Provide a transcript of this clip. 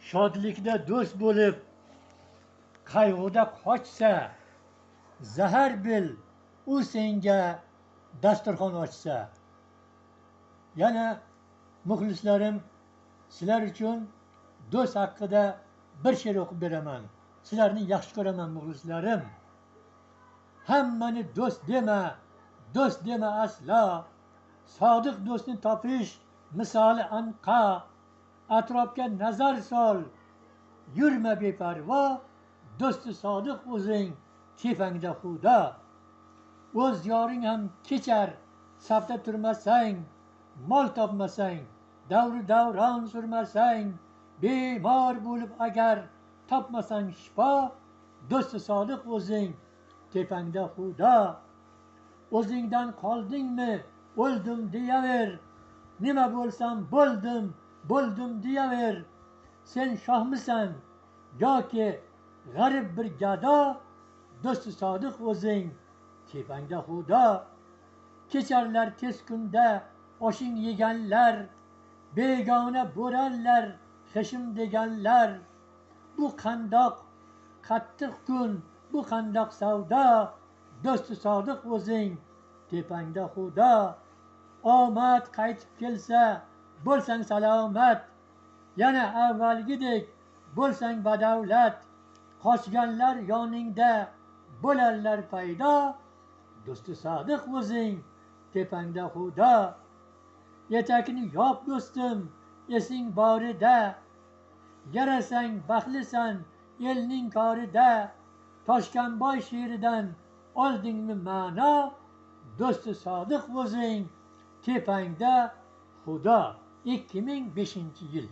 shodlikda do'st bo'lib, qayg'uda qochsa, zahar bil, u senga dasturxon ochsa. Yana muxlislarim, sizlar uchun do'st haqida bir she'r o'qib beraman. Sizlarni yaxshi ko'raman muxlislarim. Hammani do'st dema aslo. Sodiq do'stni topish misoli anqa. Atrofga nazar sol, yurma beparvo. Do'sti sodiq o'zing, tepangda Xudo. O'z yoring ham kechar, safda turmasang, mol topmasang, davri davron surmasang, bemor bo'lib agar topmasang shifo, do'sti sodiq o'zing, tepangda Xudo. O'zingdan qoldingmi, o'ldim deyaver, nima bo'lsam bo'ldim deyaver. Sen shohmisan yoki g'arib bir gado, do'sti sodiq o'zing, tepangda Xudo. Kecharlar tez kunda oshing yeganlar, begona bo'rallar heshim deganlar. Bu qandoq qattiq kun, bu qandoq savdo, do'sti sodiq o'zing, tepangda Xudo. Omad qaytib kelsa, bo'lsang salomat, yana avvalgidek bo'lsang badavlat. Qochganlar yoningda bo'larlar paydo, do'sti sodiq o'zing, tepangda Xudo. Etakni yop do'stim, esing borida, yarasang baxtlisan elning korida. Toshkanboy she'ridan oldingmi ma'no, do'sti sodiq o'zing, tepangda Xudo. 2005-yil.